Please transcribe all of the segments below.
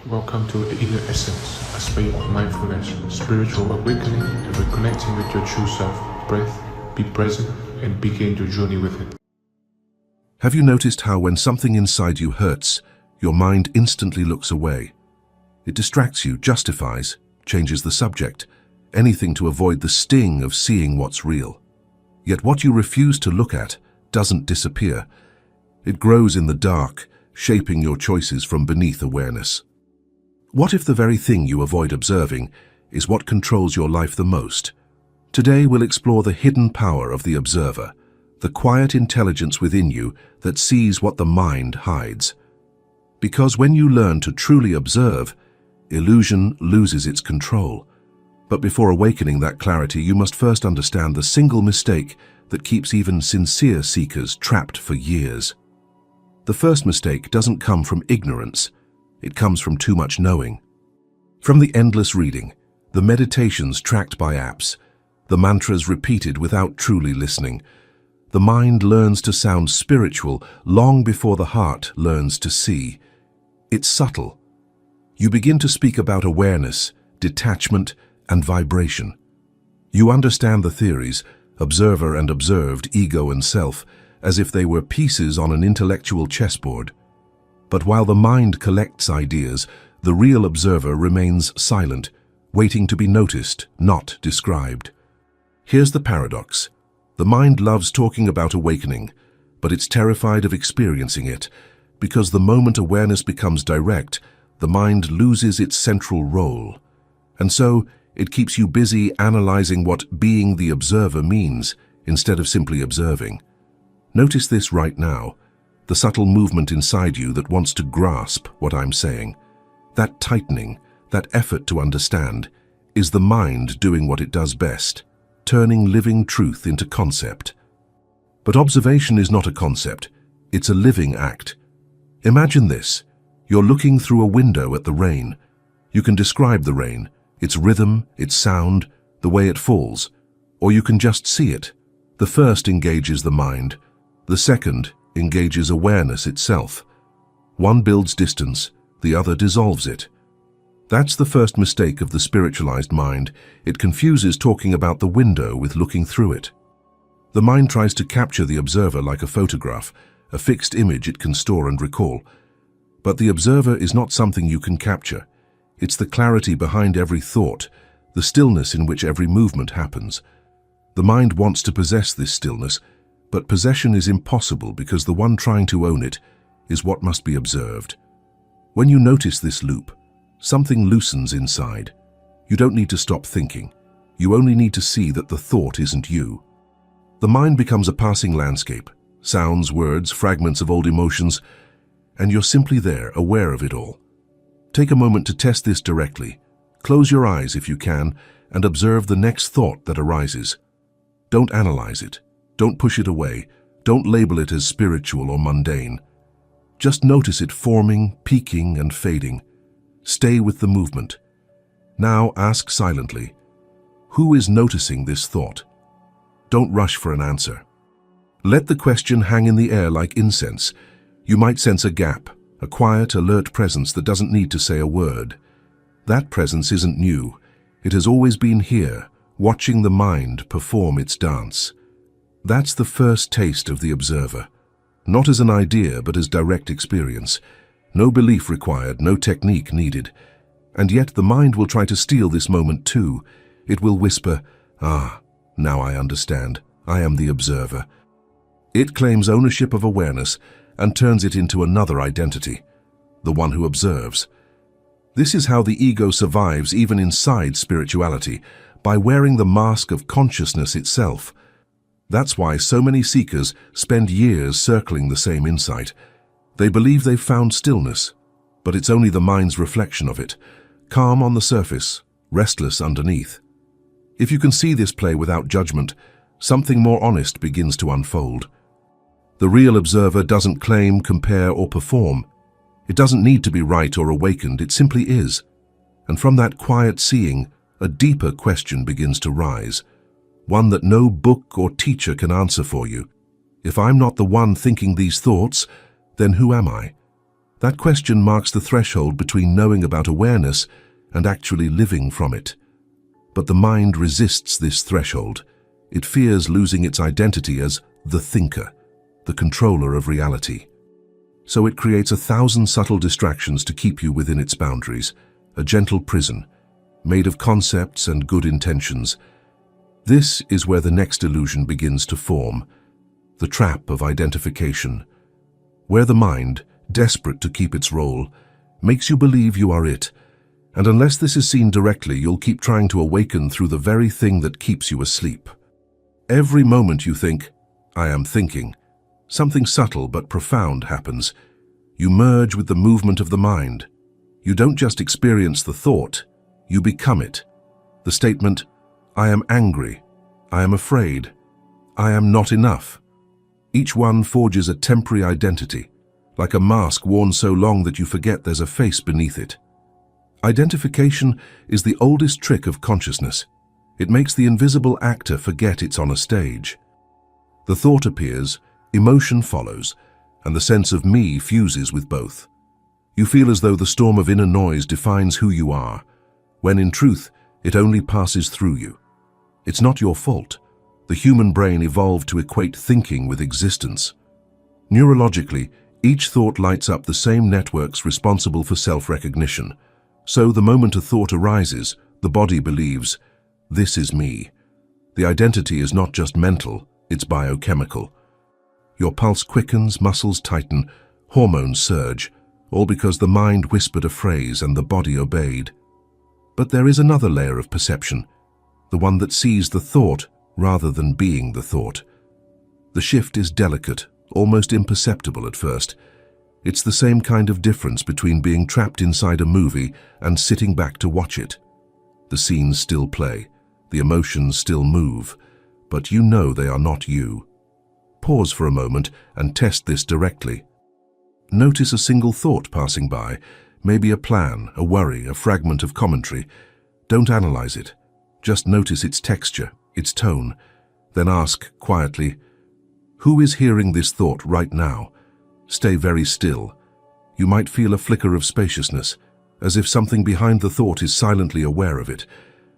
Welcome to the Inner Essence, a space of mindfulness, spiritual awakening, and reconnecting with your true self. Breath, be present, and begin your journey with it. Have you noticed how when something inside you hurts, your mind instantly looks away? It distracts you, justifies, changes the subject, anything to avoid the sting of seeing what's real. Yet what you refuse to look at doesn't disappear. It grows in the dark, shaping your choices from beneath awareness. What if the very thing you avoid observing is what controls your life the most? Today we'll explore the hidden power of the observer, the quiet intelligence within you that sees what the mind hides. Because when you learn to truly observe, illusion loses its control. But before awakening that clarity, you must first understand the single mistake that keeps even sincere seekers trapped for years. The first mistake doesn't come from ignorance. It comes from too much knowing. From the endless reading, the meditations tracked by apps, the mantras repeated without truly listening, the mind learns to sound spiritual long before the heart learns to see. It's subtle. You begin to speak about awareness, detachment, and vibration. You understand the theories, observer and observed, ego and self, as if they were pieces on an intellectual chessboard. But while the mind collects ideas, the real observer remains silent, waiting to be noticed, not described. Here's the paradox. The mind loves talking about awakening, but it's terrified of experiencing it, because the moment awareness becomes direct, the mind loses its central role. And so, it keeps you busy analyzing what being the observer means, instead of simply observing. Notice this right now. The subtle movement inside you that wants to grasp what I'm saying. That tightening, that effort to understand, is the mind doing what it does best, turning living truth into concept. But observation is not a concept, it's a living act. Imagine this. You're looking through a window at the rain. You can describe the rain, its rhythm, its sound, the way it falls, or you can just see it. The first engages the mind. The second engages awareness itself. One builds distance, the other dissolves it. That's the first mistake of the spiritualized mind. It confuses talking about the window with looking through it. The mind tries to capture the observer like a photograph, a fixed image it can store and recall. But the observer is not something you can capture. It's the clarity behind every thought, the stillness in which every movement happens. The mind wants to possess this stillness, but possession is impossible because the one trying to own it is what must be observed. When you notice this loop, something loosens inside. You don't need to stop thinking. You only need to see that the thought isn't you. The mind becomes a passing landscape, sounds, words, fragments of old emotions, and you're simply there, aware of it all. Take a moment to test this directly. Close your eyes if you can and observe the next thought that arises. Don't analyze it. Don't push it away. Don't label it as spiritual or mundane. Just notice it forming, peaking, and fading. Stay with the movement. Now ask silently, who is noticing this thought? Don't rush for an answer. Let the question hang in the air like incense. You might sense a gap, a quiet, alert presence that doesn't need to say a word. That presence isn't new. It has always been here, watching the mind perform its dance. That's the first taste of the observer. Not as an idea, but as direct experience. No belief required, no technique needed. And yet the mind will try to steal this moment too. It will whisper, now I understand. I am the observer. It claims ownership of awareness and turns it into another identity, the one who observes. This is how the ego survives even inside spirituality, by wearing the mask of consciousness itself. That's why so many seekers spend years circling the same insight. They believe they've found stillness, but it's only the mind's reflection of it, calm on the surface, restless underneath. If you can see this play without judgment, something more honest begins to unfold. The real observer doesn't claim, compare, or perform. It doesn't need to be right or awakened, it simply is. And from that quiet seeing, a deeper question begins to rise. One that no book or teacher can answer for you. If I'm not the one thinking these thoughts, then who am I? That question marks the threshold between knowing about awareness and actually living from it. But the mind resists this threshold. It fears losing its identity as the thinker, the controller of reality. So it creates 1,000 subtle distractions to keep you within its boundaries, a gentle prison, made of concepts and good intentions. This is where the next illusion begins to form, the trap of identification, where the mind, desperate to keep its role, makes you believe you are it, and unless this is seen directly, you'll keep trying to awaken through the very thing that keeps you asleep. Every moment you think, "I am thinking," something subtle but profound happens. You merge with the movement of the mind. You don't just experience the thought, you become it. The statement, "I am angry," "I am afraid," "I am not enough." Each one forges a temporary identity, like a mask worn so long that you forget there's a face beneath it. Identification is the oldest trick of consciousness. It makes the invisible actor forget it's on a stage. The thought appears, emotion follows, and the sense of me fuses with both. You feel as though the storm of inner noise defines who you are, when in truth, it only passes through you. It's not your fault. The human brain evolved to equate thinking with existence. Neurologically, each thought lights up the same networks responsible for self-recognition. So the moment a thought arises, the body believes, "This is me." The identity is not just mental, it's biochemical. Your pulse quickens, muscles tighten, hormones surge, all because the mind whispered a phrase and the body obeyed. But there is another layer of perception, the one that sees the thought rather than being the thought. The shift is delicate, almost imperceptible at first. It's the same kind of difference between being trapped inside a movie and sitting back to watch it. The scenes still play, the emotions still move, but you know they are not you. Pause for a moment and test this directly. Notice a single thought passing by, maybe a plan, a worry, a fragment of commentary. Don't analyze it. Just notice its texture, its tone. Then ask quietly, "Who is hearing this thought right now?" Stay very still. You might feel a flicker of spaciousness, as if something behind the thought is silently aware of it.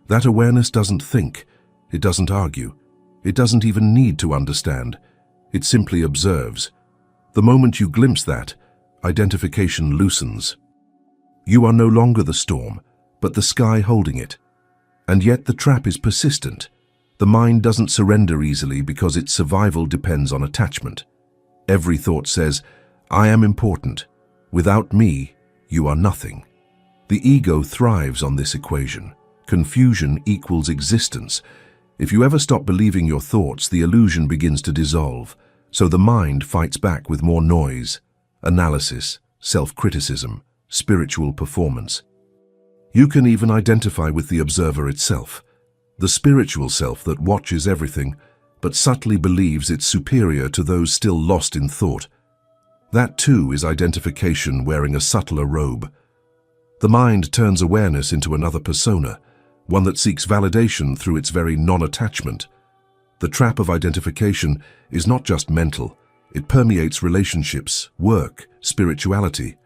That awareness doesn't think, it doesn't argue, it doesn't even need to understand. It simply observes. The moment you glimpse that, identification loosens. You are no longer the storm, but the sky holding it. And yet the trap is persistent. The mind doesn't surrender easily because its survival depends on attachment. Every thought says, "I am important. Without me, you are nothing." The ego thrives on this equation. Confusion equals existence. If you ever stop believing your thoughts, the illusion begins to dissolve. So the mind fights back with more noise, analysis, self-criticism, spiritual performance. You can even identify with the observer itself, the spiritual self that watches everything, but subtly believes it's superior to those still lost in thought. That too is identification wearing a subtler robe. The mind turns awareness into another persona, one that seeks validation through its very non-attachment. The trap of identification is not just mental, it permeates relationships, work, spirituality.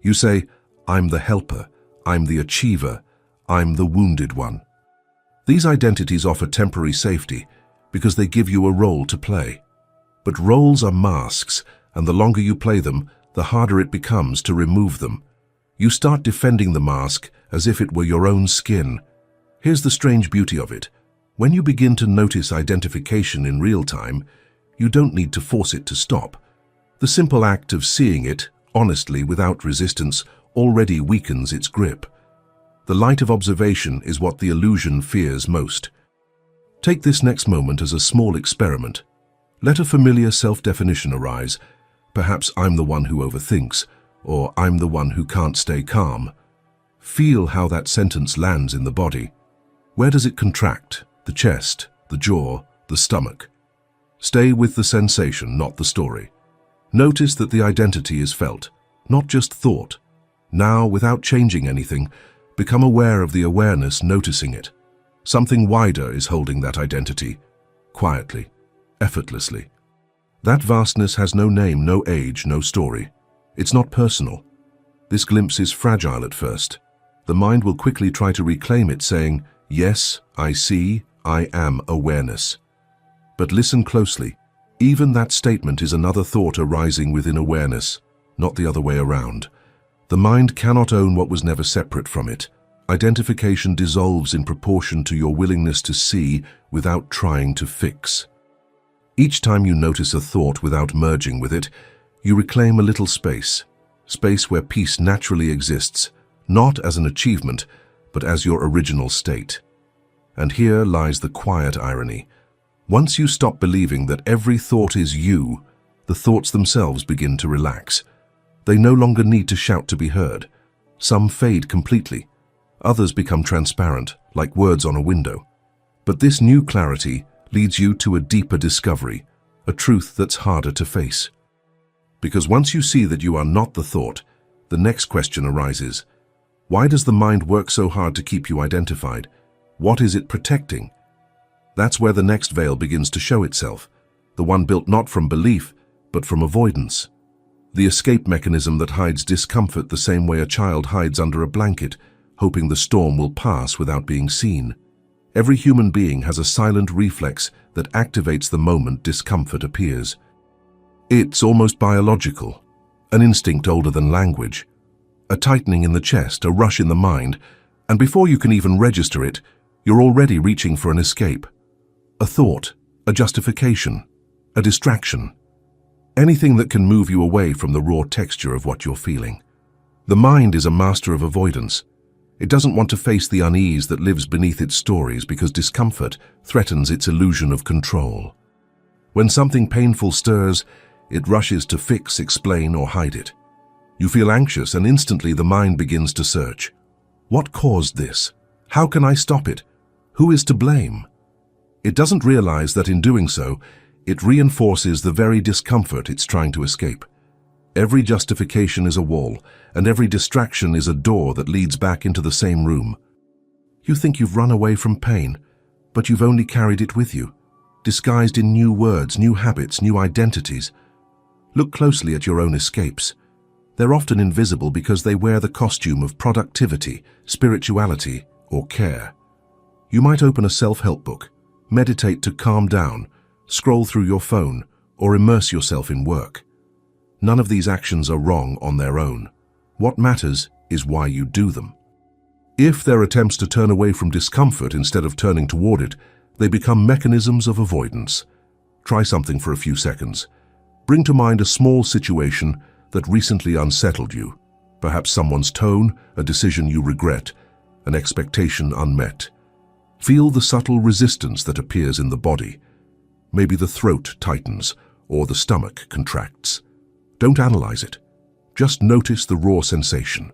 You say, "I'm the helper, I'm the achiever, I'm the wounded one." These identities offer temporary safety because they give you a role to play. But roles are masks, and the longer you play them, the harder it becomes to remove them. You start defending the mask as if it were your own skin. Here's the strange beauty of it. When you begin to notice identification in real time, you don't need to force it to stop. The simple act of seeing it, honestly, without resistance, already weakens its grip. The light of observation is what the illusion fears most. Take this next moment as a small experiment. Let a familiar self-definition arise. Perhaps "I'm the one who overthinks," or "I'm the one who can't stay calm." Feel how that sentence lands in the body. Where does it contract? The chest, the jaw, the stomach. Stay with the sensation, not the story. Notice that the identity is felt, not just thought. Now, without changing anything, become aware of the awareness noticing it. Something wider is holding that identity, quietly, effortlessly. That vastness has no name, no age, no story. It's not personal. This glimpse is fragile at first. The mind will quickly try to reclaim it, saying, "Yes, I see, I am awareness." But listen closely. Even that statement is another thought arising within awareness, not the other way around. The mind cannot own what was never separate from it. Identification dissolves in proportion to your willingness to see without trying to fix. Each time you notice a thought without merging with it, you reclaim a little space where peace naturally exists, not as an achievement, but as your original state. And here lies the quiet irony. Once you stop believing that every thought is you, the thoughts themselves begin to relax. They no longer need to shout to be heard. Some fade completely. Others become transparent, like words on a window. But this new clarity leads you to a deeper discovery, a truth that's harder to face. Because once you see that you are not the thought, the next question arises. Why does the mind work so hard to keep you identified? What is it protecting? That's where the next veil begins to show itself, the one built not from belief, but from avoidance. The escape mechanism that hides discomfort the same way a child hides under a blanket, hoping the storm will pass without being seen. Every human being has a silent reflex that activates the moment discomfort appears. It's almost biological, an instinct older than language. A tightening in the chest, a rush in the mind, and before you can even register it, you're already reaching for an escape. A thought, a justification, a distraction. Anything that can move you away from the raw texture of what you're feeling. The mind is a master of avoidance. It doesn't want to face the unease that lives beneath its stories because discomfort threatens its illusion of control. When something painful stirs, it rushes to fix, explain, or hide it. You feel anxious and instantly the mind begins to search. What caused this? How can I stop it? Who is to blame? It doesn't realize that in doing so, it reinforces the very discomfort it's trying to escape. Every justification is a wall, and every distraction is a door that leads back into the same room. You think you've run away from pain, but you've only carried it with you, disguised in new words, new habits, new identities. Look closely at your own escapes. They're often invisible because they wear the costume of productivity, spirituality, or care. You might open a self-help book, meditate to calm down, scroll through your phone, or immerse yourself in work. None of these actions are wrong on their own. What matters is why you do them. If they're attempts to turn away from discomfort instead of turning toward it, they become mechanisms of avoidance. Try something for a few seconds. Bring to mind a small situation that recently unsettled you. Perhaps someone's tone, a decision you regret, an expectation unmet. Feel the subtle resistance that appears in the body. Maybe the throat tightens or the stomach contracts. Don't analyze it. Just notice the raw sensation.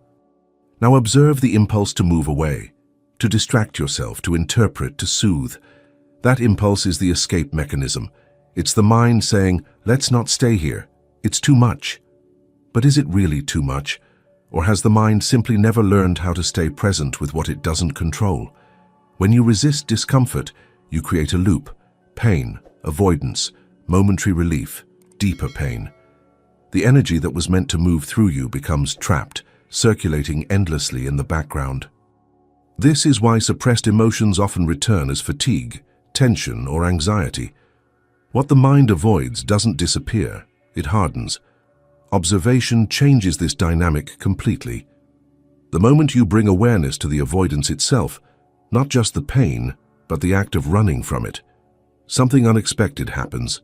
Now observe the impulse to move away, to distract yourself, to interpret, to soothe. That impulse is the escape mechanism. It's the mind saying, let's not stay here. It's too much. But is it really too much? Or has the mind simply never learned how to stay present with what it doesn't control? When you resist discomfort, you create a loop. Pain, avoidance, momentary relief, deeper pain. The energy that was meant to move through you becomes trapped, circulating endlessly in the background. This is why suppressed emotions often return as fatigue, tension, or anxiety. What the mind avoids doesn't disappear, it hardens. Observation changes this dynamic completely. The moment you bring awareness to the avoidance itself, not just the pain, but the act of running from it, something unexpected happens.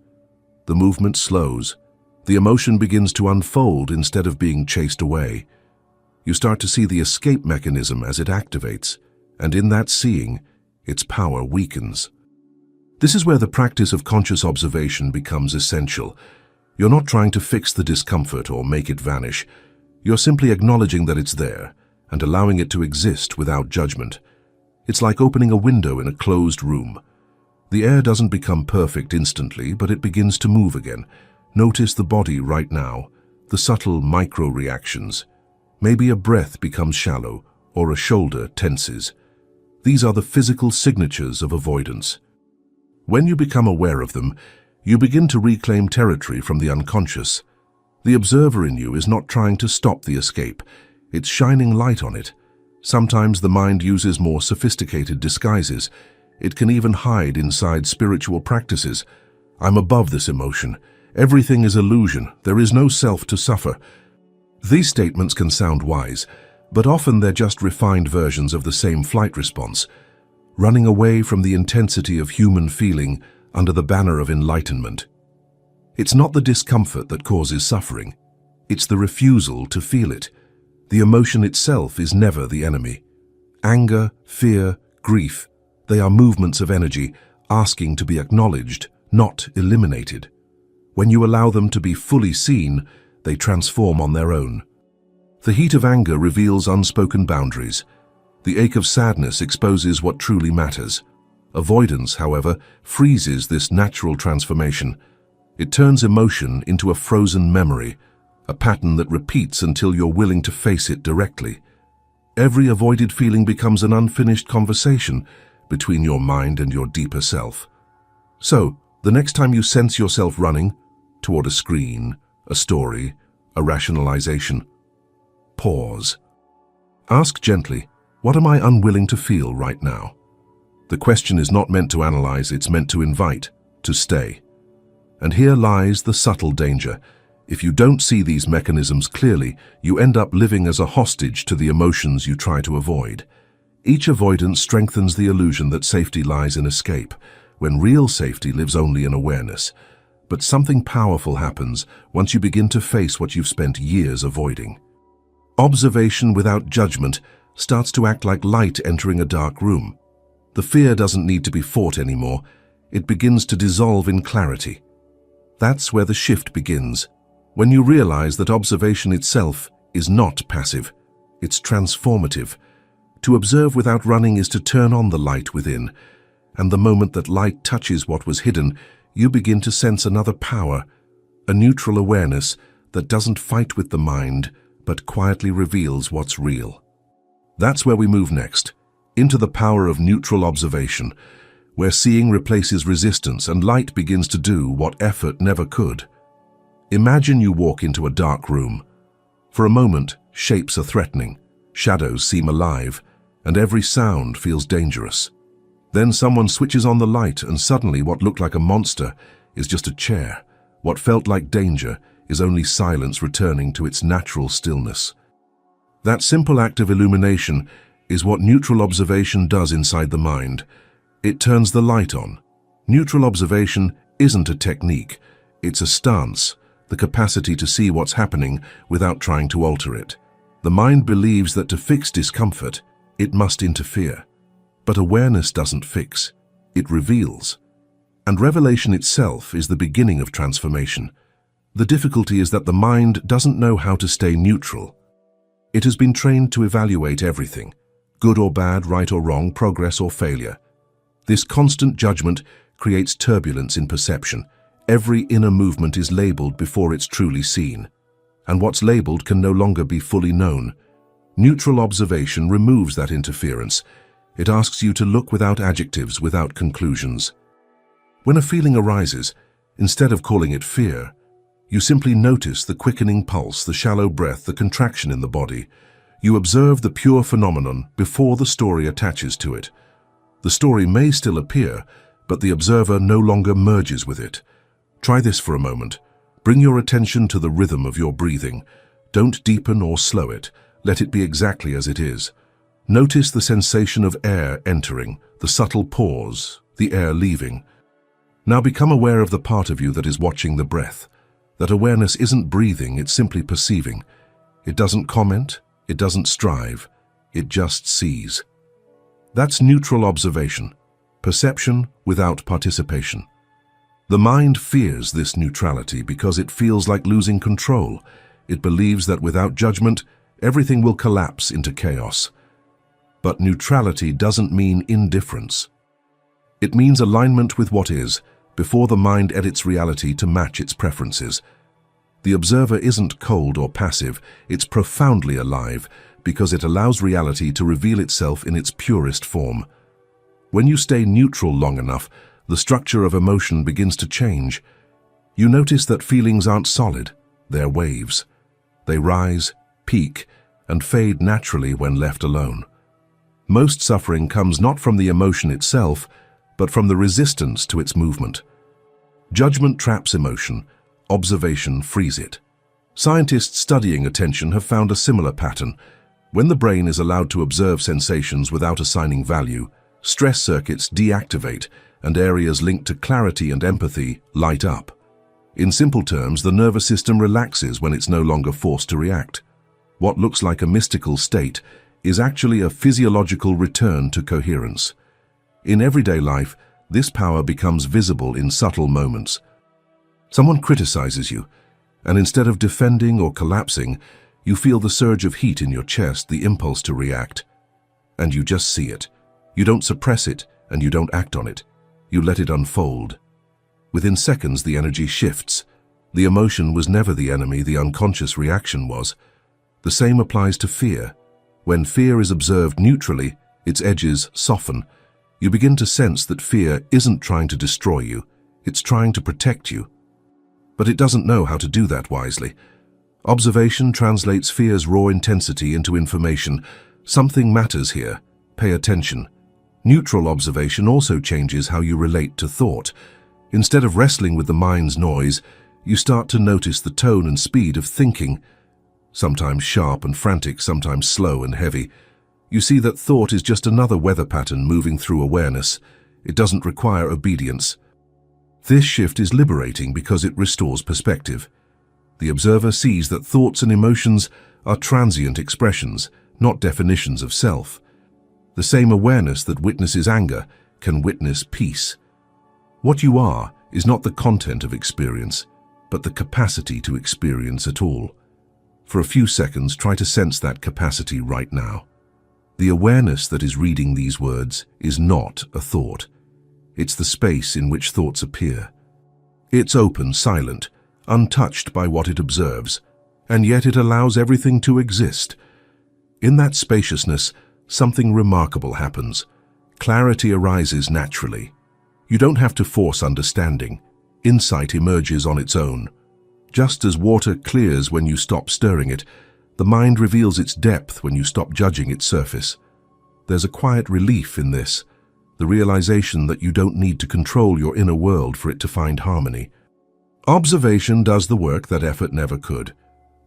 The movement slows. The emotion begins to unfold instead of being chased away. You start to see the escape mechanism as it activates, and in that seeing, its power weakens. This is where the practice of conscious observation becomes essential. You're not trying to fix the discomfort or make it vanish. You're simply acknowledging that it's there and allowing it to exist without judgment. It's like opening a window in a closed room. The air doesn't become perfect instantly, but it begins to move again. Notice the body right now, the subtle micro-reactions. Maybe a breath becomes shallow or a shoulder tenses. These are the physical signatures of avoidance. When you become aware of them, you begin to reclaim territory from the unconscious. The observer in you is not trying to stop the escape. It's shining light on it. Sometimes the mind uses more sophisticated disguises. It can even hide inside spiritual practices. I'm above this emotion. Everything is illusion. There is no self to suffer. These statements can sound wise, but often they're just refined versions of the same flight response, running away from the intensity of human feeling under the banner of enlightenment. It's not the discomfort that causes suffering. It's the refusal to feel it. The emotion itself is never the enemy. Anger, fear, grief, they are movements of energy asking to be acknowledged, not eliminated. When you allow them to be fully seen, they transform on their own. The heat of anger reveals unspoken boundaries. The ache of sadness exposes what truly matters. Avoidance, however, freezes this natural transformation. It turns emotion into a frozen memory, a pattern that repeats until you're willing to face it directly. Every avoided feeling becomes an unfinished conversation between your mind and your deeper self. So, the next time you sense yourself running toward a screen, a story, a rationalization, pause. Ask gently, what am I unwilling to feel right now? The question is not meant to analyze, it's meant to invite, to stay. And here lies the subtle danger. If you don't see these mechanisms clearly, you end up living as a hostage to the emotions you try to avoid. Each avoidance strengthens the illusion that safety lies in escape, when real safety lives only in awareness. But something powerful happens once you begin to face what you've spent years avoiding. Observation without judgment starts to act like light entering a dark room. The fear doesn't need to be fought anymore. It begins to dissolve in clarity. That's where the shift begins. When you realize that observation itself is not passive, it's transformative. To observe without running is to turn on the light within, and the moment that light touches what was hidden, you begin to sense another power, a neutral awareness that doesn't fight with the mind, but quietly reveals what's real. That's where we move next, into the power of neutral observation, where seeing replaces resistance and light begins to do what effort never could. Imagine you walk into a dark room. For a moment, shapes are threatening, shadows seem alive, and every sound feels dangerous. Then someone switches on the light and suddenly what looked like a monster is just a chair. What felt like danger is only silence returning to its natural stillness. That simple act of illumination is what neutral observation does inside the mind. It turns the light on. Neutral observation isn't a technique, it's a stance, the capacity to see what's happening without trying to alter it. The mind believes that to fix discomfort, it must interfere. But awareness doesn't fix, it reveals. And revelation itself is the beginning of transformation. The difficulty is that the mind doesn't know how to stay neutral. It has been trained to evaluate everything, good or bad, right or wrong, progress or failure. This constant judgment creates turbulence in perception. Every inner movement is labeled before it's truly seen, and what's labeled can no longer be fully known. Neutral observation removes that interference. It asks you to look without adjectives, without conclusions. When a feeling arises, instead of calling it fear, you simply notice the quickening pulse, the shallow breath, the contraction in the body. You observe the pure phenomenon before the story attaches to it. The story may still appear, but the observer no longer merges with it. Try this for a moment. Bring your attention to the rhythm of your breathing. Don't deepen or slow it. Let it be exactly as it is. Notice the sensation of air entering, the subtle pause, the air leaving. Now become aware of the part of you that is watching the breath. That awareness isn't breathing, it's simply perceiving. It doesn't comment, it doesn't strive, it just sees. That's neutral observation, perception without participation. The mind fears this neutrality because it feels like losing control. It believes that without judgment, everything will collapse into chaos. But neutrality doesn't mean indifference. It means alignment with what is, before the mind edits reality to match its preferences. The observer isn't cold or passive, it's profoundly alive because it allows reality to reveal itself in its purest form. When you stay neutral long enough, the structure of emotion begins to change. You notice that feelings aren't solid, they're waves. They rise, peak, and fade naturally when left alone. Most suffering comes not from the emotion itself, but from the resistance to its movement. Judgment traps emotion, observation frees it. Scientists studying attention have found a similar pattern. When the brain is allowed to observe sensations without assigning value, stress circuits deactivate and areas linked to clarity and empathy light up. In simple terms, the nervous system relaxes when it's no longer forced to react. What looks like a mystical state is actually a physiological return to coherence. In everyday life, this power becomes visible in subtle moments. Someone criticizes you, and instead of defending or collapsing, you feel the surge of heat in your chest, the impulse to react. And you just see it. You don't suppress it, and you don't act on it. You let it unfold. Within seconds, the energy shifts. The emotion was never the enemy, the unconscious reaction was. The same applies to fear. When fear is observed neutrally, its edges soften. You begin to sense that fear isn't trying to destroy you, it's trying to protect you. But it doesn't know how to do that wisely. Observation translates fear's raw intensity into information. Something matters here. Pay attention. Neutral observation also changes how you relate to thought. Instead of wrestling with the mind's noise, you start to notice the tone and speed of thinking. Sometimes sharp and frantic, sometimes slow and heavy. You see that thought is just another weather pattern moving through awareness. It doesn't require obedience. This shift is liberating because it restores perspective. The observer sees that thoughts and emotions are transient expressions, not definitions of self. The same awareness that witnesses anger can witness peace. What you are is not the content of experience, but the capacity to experience at all. For a few seconds, try to sense that capacity right now. The awareness that is reading these words is not a thought. It's the space in which thoughts appear. It's open, silent, untouched by what it observes, and yet it allows everything to exist. In that spaciousness, something remarkable happens. Clarity arises naturally. You don't have to force understanding. Insight emerges on its own. Just as water clears when you stop stirring it, the mind reveals its depth when you stop judging its surface. There's a quiet relief in this, the realization that you don't need to control your inner world for it to find harmony. Observation does the work that effort never could.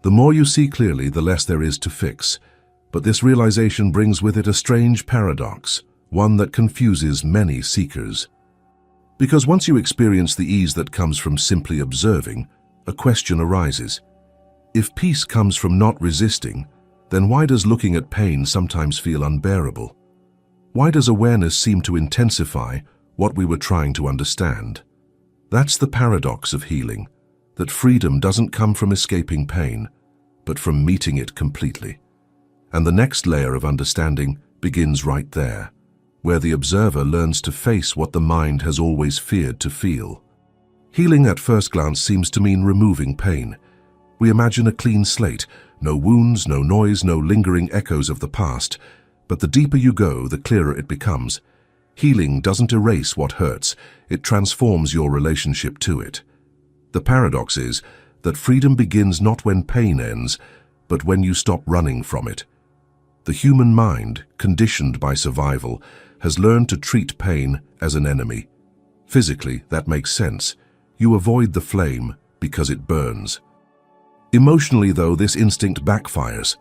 The more you see clearly, the less there is to fix. But this realization brings with it a strange paradox, one that confuses many seekers. Because once you experience the ease that comes from simply observing, a question arises. If peace comes from not resisting, then why does looking at pain sometimes feel unbearable? Why does awareness seem to intensify what we were trying to understand? That's the paradox of healing, that freedom doesn't come from escaping pain, but from meeting it completely. And the next layer of understanding begins right there, where the observer learns to face what the mind has always feared to feel. Healing at first glance seems to mean removing pain. We imagine a clean slate, no wounds, no noise, no lingering echoes of the past. But the deeper you go, the clearer it becomes. Healing doesn't erase what hurts, it transforms your relationship to it. The paradox is that freedom begins not when pain ends, but when you stop running from it. The human mind, conditioned by survival, has learned to treat pain as an enemy. Physically, that makes sense. You avoid the flame because it burns. Emotionally, though, this instinct backfires.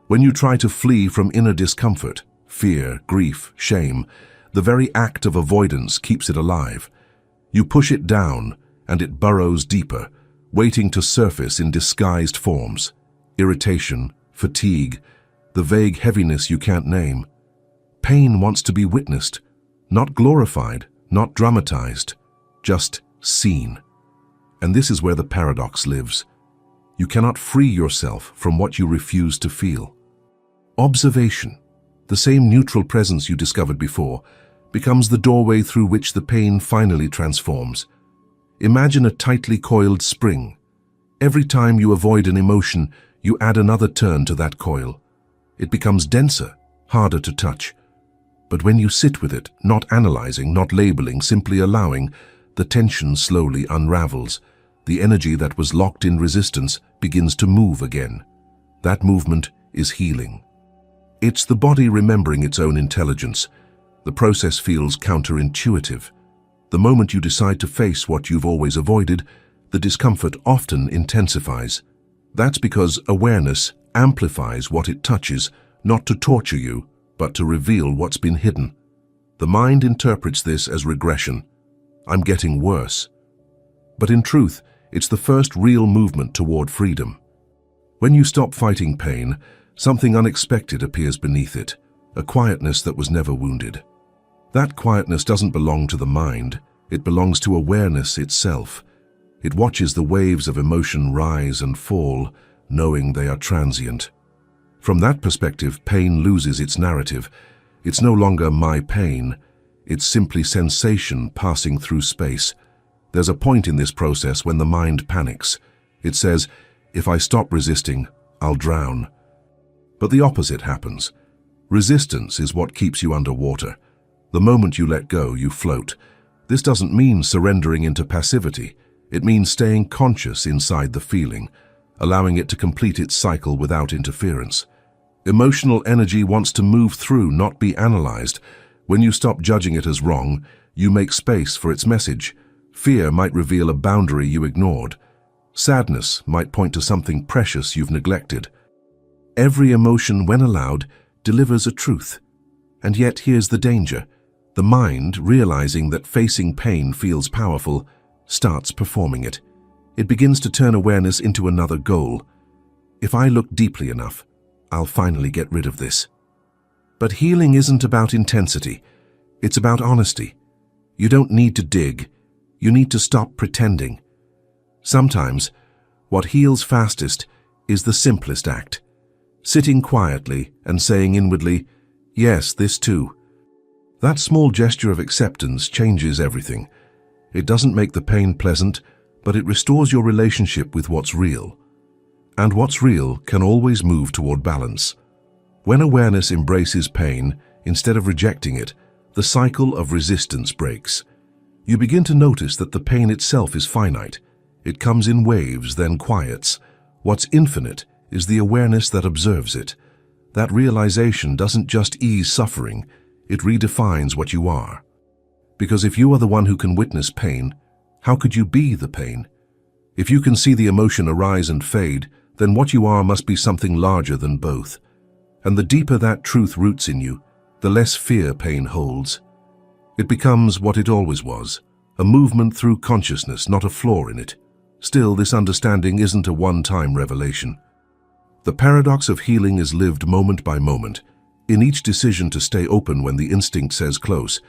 When you try to flee from inner discomfort, fear, grief, shame, the very act of avoidance keeps it alive. You push it down, and it burrows deeper, waiting to surface in disguised forms. Irritation, fatigue, the vague heaviness you can't name. Pain wants to be witnessed, not glorified, not dramatized, just seen. And this is where the paradox lives. You cannot free yourself from what you refuse to feel. Observation, the same neutral presence you discovered before, becomes the doorway through which the pain finally transforms. Imagine a tightly coiled spring. Every time you avoid an emotion, you add another turn to that coil. It becomes denser, harder to touch. But when you sit with it, not analyzing, not labeling, simply allowing, the tension slowly unravels. The energy that was locked in resistance begins to move again. That movement is healing. It's the body remembering its own intelligence. The process feels counterintuitive. The moment you decide to face what you've always avoided, the discomfort often intensifies. That's because awareness amplifies what it touches, not to torture you, but to reveal what's been hidden. The mind interprets this as regression. I'm getting worse. But in truth, it's the first real movement toward freedom. When you stop fighting pain, something unexpected appears beneath it, a quietness that was never wounded. That quietness doesn't belong to the mind, it belongs to awareness itself. It watches the waves of emotion rise and fall, knowing they are transient. From that perspective, pain loses its narrative. It's no longer my pain, it's simply sensation passing through space. There's a point in this process when the mind panics. It says, if I stop resisting, I'll drown. But the opposite happens. Resistance is what keeps you underwater. The moment you let go, you float. This doesn't mean surrendering into passivity. It means staying conscious inside the feeling, allowing it to complete its cycle without interference. Emotional energy wants to move through, not be analyzed. When you stop judging it as wrong, you make space for its message. Fear might reveal a boundary you ignored. Sadness might point to something precious you've neglected. Every emotion, when allowed, delivers a truth. And yet here's the danger. The mind, realizing that facing pain feels powerful, starts performing it. It begins to turn awareness into another goal. If I look deeply enough, I'll finally get rid of this. But healing isn't about intensity. It's about honesty. You don't need to dig. You need to stop pretending. Sometimes, what heals fastest is the simplest act. Sitting quietly and saying inwardly, yes, this too. That small gesture of acceptance changes everything. It doesn't make the pain pleasant, but it restores your relationship with what's real. And what's real can always move toward balance. When awareness embraces pain, instead of rejecting it, the cycle of resistance breaks. You begin to notice that the pain itself is finite. It comes in waves, then quiets. What's infinite is the awareness that observes it. That realization doesn't just ease suffering, it redefines what you are. Because if you are the one who can witness pain, how could you be the pain? If you can see the emotion arise and fade, then what you are must be something larger than both. And the deeper that truth roots in you, the less fear pain holds. It becomes what it always was, a movement through consciousness, not a flaw in it. Still, this understanding isn't a one-time revelation. The paradox of healing is lived moment by moment, in each decision to stay open when the instinct says close,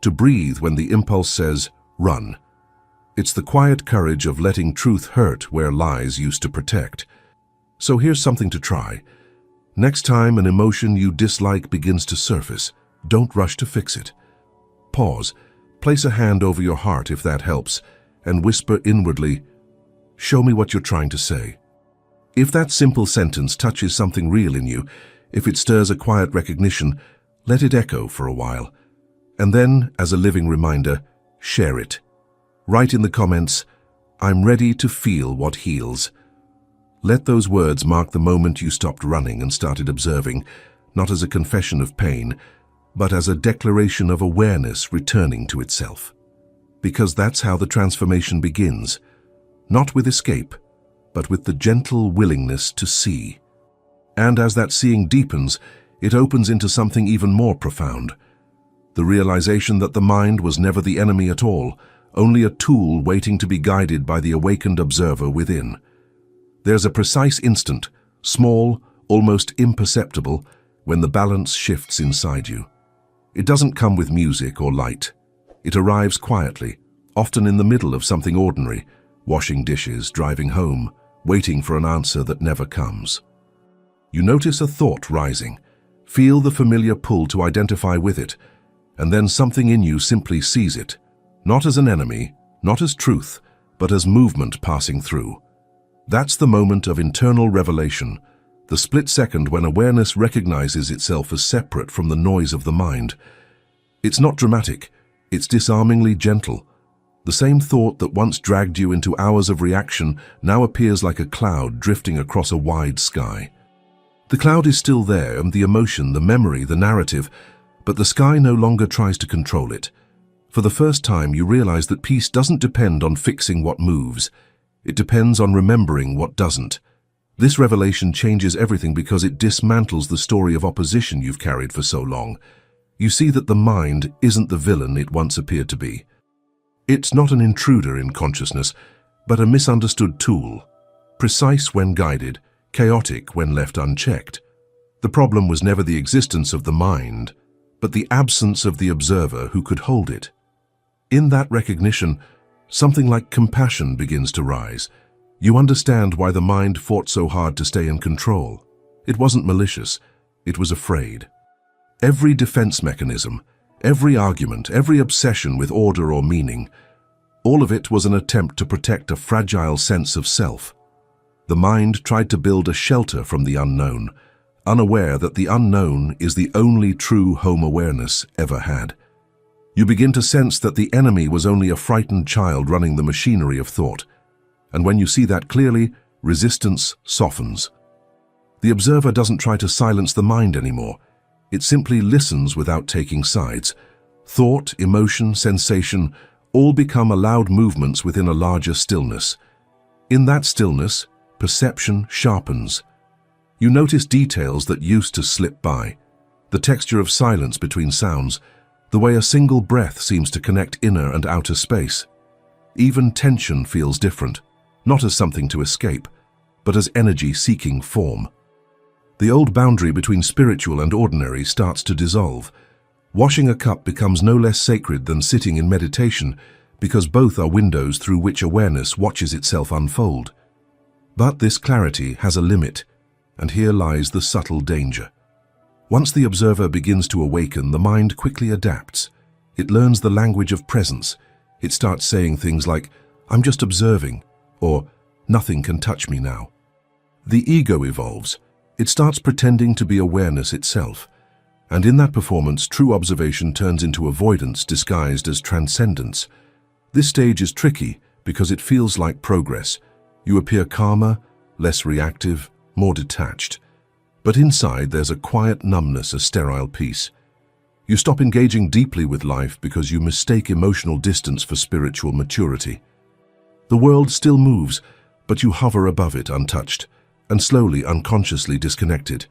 to breathe when the impulse says run. It's the quiet courage of letting truth hurt where lies used to protect. So here's something to try. Next time an emotion you dislike begins to surface, don't rush to fix it. Pause, place a hand over your heart if that helps, and whisper inwardly, show me what you're trying to say. If that simple sentence touches something real in you, if it stirs a quiet recognition, let it echo for a while. And then, as a living reminder, share it. Write in the comments, I'm ready to feel what heals. Let those words mark the moment you stopped running and started observing, not as a confession of pain, but as a declaration of awareness returning to itself. Because that's how the transformation begins, not with escape, but with the gentle willingness to see. And as that seeing deepens, it opens into something even more profound. The realization that the mind was never the enemy at all, only a tool waiting to be guided by the awakened observer within. There's a precise instant, small, almost imperceptible, when the balance shifts inside you. It doesn't come with music or light. It arrives quietly, often in the middle of something ordinary, washing dishes, driving home, waiting for an answer that never comes. You notice a thought rising, feel the familiar pull to identify with it, and then something in you simply sees it, not as an enemy, not as truth, but as movement passing through. That's the moment of internal revelation, the split second when awareness recognizes itself as separate from the noise of the mind. It's not dramatic, it's disarmingly gentle. The same thought that once dragged you into hours of reaction now appears like a cloud drifting across a wide sky. The cloud is still there, and the emotion, the memory, the narrative, but the sky no longer tries to control it. For the first time, you realize that peace doesn't depend on fixing what moves. It depends on remembering what doesn't. This revelation changes everything because it dismantles the story of opposition you've carried for so long. You see that the mind isn't the villain it once appeared to be. It's not an intruder in consciousness, but a misunderstood tool, precise when guided, chaotic when left unchecked. The problem was never the existence of the mind, but the absence of the observer who could hold it. In that recognition, something like compassion begins to rise. You understand why the mind fought so hard to stay in control. It wasn't malicious, it was afraid. Every defense mechanism, every argument, every obsession with order or meaning, all of it was an attempt to protect a fragile sense of self. The mind tried to build a shelter from the unknown, unaware that the unknown is the only true home awareness ever had. You begin to sense that the enemy was only a frightened child running the machinery of thought. And when you see that clearly, resistance softens. The observer doesn't try to silence the mind anymore. It simply listens without taking sides. Thought, emotion, sensation all become loud movements within a larger stillness. In that stillness, perception sharpens. You notice details that used to slip by. The texture of silence between sounds, the way a single breath seems to connect inner and outer space. Even tension feels different, not as something to escape, but as energy seeking form. The old boundary between spiritual and ordinary starts to dissolve. Washing a cup becomes no less sacred than sitting in meditation because both are windows through which awareness watches itself unfold. But this clarity has a limit, and here lies the subtle danger. Once the observer begins to awaken, the mind quickly adapts. It learns the language of presence. It starts saying things like, "I'm just observing," or "Nothing can touch me now." The ego evolves. It starts pretending to be awareness itself. And in that performance, true observation turns into avoidance disguised as transcendence. This stage is tricky because it feels like progress. You appear calmer, less reactive, more detached. But inside there's a quiet numbness, a sterile peace. You stop engaging deeply with life because you mistake emotional distance for spiritual maturity. The world still moves, but you hover above it untouched, and slowly, unconsciously disconnected.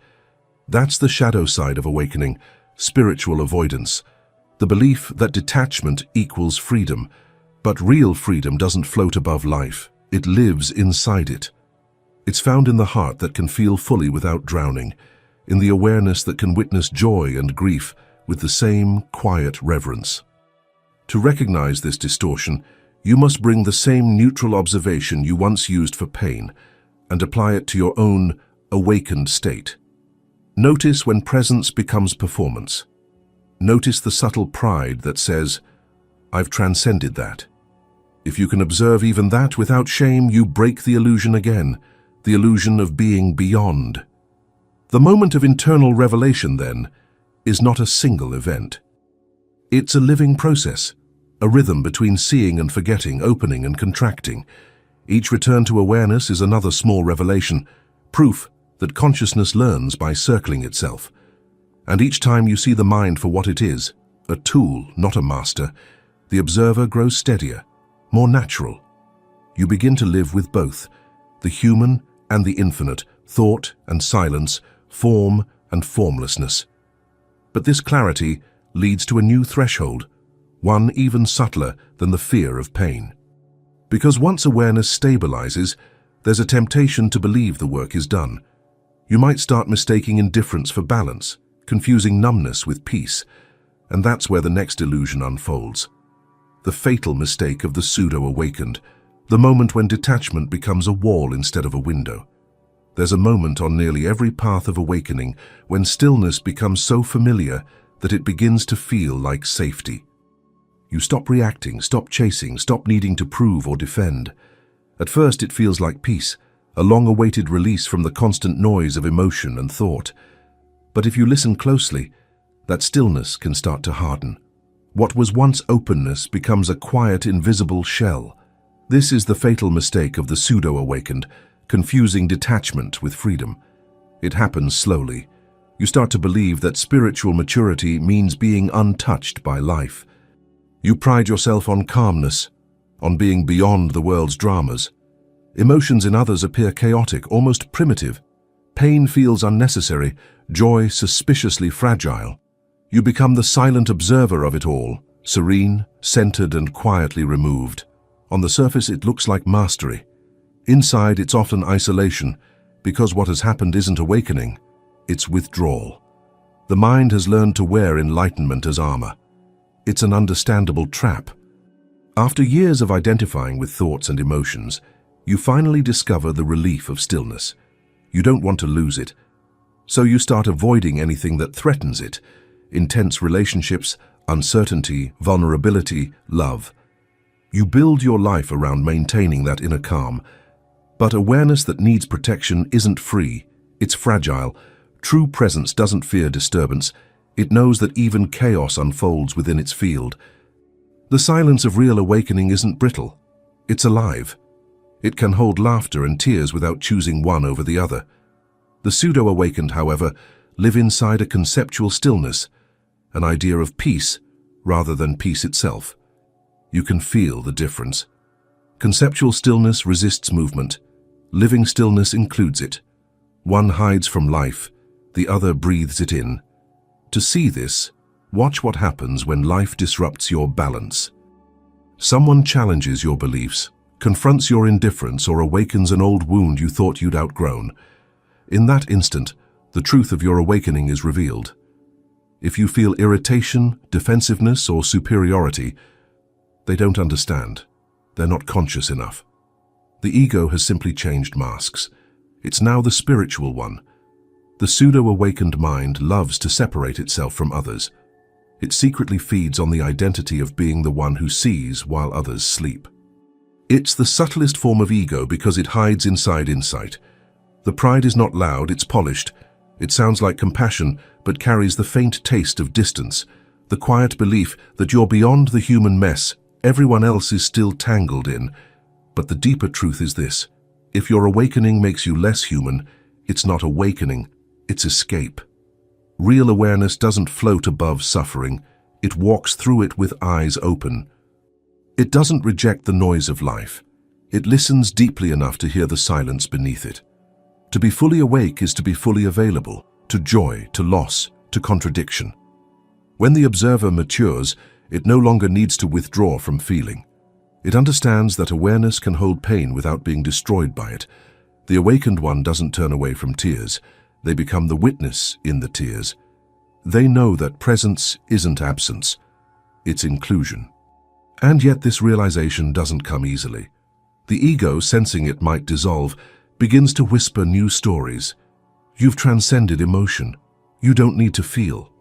That's the shadow side of awakening, spiritual avoidance. The belief that detachment equals freedom, but real freedom doesn't float above life. It lives inside it. It's found in the heart that can feel fully without drowning, in the awareness that can witness joy and grief with the same quiet reverence. To recognize this distortion, you must bring the same neutral observation you once used for pain and apply it to your own awakened state. Notice when presence becomes performance. Notice the subtle pride that says, "I've transcended that." If you can observe even that without shame, you break the illusion again, the illusion of being beyond. The moment of internal revelation, then, is not a single event. It's a living process, a rhythm between seeing and forgetting, opening and contracting. Each return to awareness is another small revelation, proof that consciousness learns by circling itself. And each time you see the mind for what it is, a tool, not a master, the observer grows steadier, more natural. You begin to live with both, the human and the infinite, thought and silence, form and formlessness. But this clarity leads to a new threshold, one even subtler than the fear of pain. Because once awareness stabilizes, there's a temptation to believe the work is done. You might start mistaking indifference for balance, confusing numbness with peace, and that's where the next illusion unfolds. The fatal mistake of the pseudo-awakened, the moment when detachment becomes a wall instead of a window. There's a moment on nearly every path of awakening when stillness becomes so familiar that it begins to feel like safety. You stop reacting, stop chasing, stop needing to prove or defend. At first it feels like peace, a long-awaited release from the constant noise of emotion and thought. But if you listen closely, that stillness can start to harden. What was once openness becomes a quiet, invisible shell. This is the fatal mistake of the pseudo-awakened, confusing detachment with freedom. It happens slowly. You start to believe that spiritual maturity means being untouched by life. You pride yourself on calmness, on being beyond the world's dramas. Emotions in others appear chaotic, almost primitive. Pain feels unnecessary, joy suspiciously fragile. You become the silent observer of it all, serene, centered, and quietly removed. On the surface, it looks like mastery. Inside, it's often isolation, because what has happened isn't awakening, it's withdrawal. The mind has learned to wear enlightenment as armor. It's an understandable trap. After years of identifying with thoughts and emotions, you finally discover the relief of stillness. You don't want to lose it, so you start avoiding anything that threatens it. Intense relationships, uncertainty, vulnerability, love. You build your life around maintaining that inner calm. But awareness that needs protection isn't free, it's fragile. True presence doesn't fear disturbance. It knows that even chaos unfolds within its field. The silence of real awakening isn't brittle. It's alive. It can hold laughter and tears without choosing one over the other. The pseudo-awakened, however, live inside a conceptual stillness, an idea of peace rather than peace itself. You can feel the difference. Conceptual stillness resists movement. Living stillness includes it. One hides from life, the other breathes it in. To see this, watch what happens when life disrupts your balance. Someone challenges your beliefs, confronts your indifference, or awakens an old wound you thought you'd outgrown. In that instant, the truth of your awakening is revealed. If you feel irritation, defensiveness, or superiority, they don't understand. They're not conscious enough. The ego has simply changed masks. It's now the spiritual one. The pseudo-awakened mind loves to separate itself from others. It secretly feeds on the identity of being the one who sees while others sleep. It's the subtlest form of ego because it hides inside insight. The pride is not loud, it's polished. It sounds like compassion, but carries the faint taste of distance. The quiet belief that you're beyond the human mess everyone else is still tangled in. But the deeper truth is this: if your awakening makes you less human, it's not awakening, it's escape. Real awareness doesn't float above suffering, it walks through it with eyes open. It doesn't reject the noise of life. It listens deeply enough to hear the silence beneath it. To be fully awake is to be fully available, to joy, to loss, to contradiction. When the observer matures, it no longer needs to withdraw from feeling. It understands that awareness can hold pain without being destroyed by it. The awakened one doesn't turn away from tears. They become the witness in the tears. They know that presence isn't absence, it's inclusion. And yet this realization doesn't come easily. The ego, sensing it might dissolve, begins to whisper new stories. You've transcended emotion. You don't need to feel.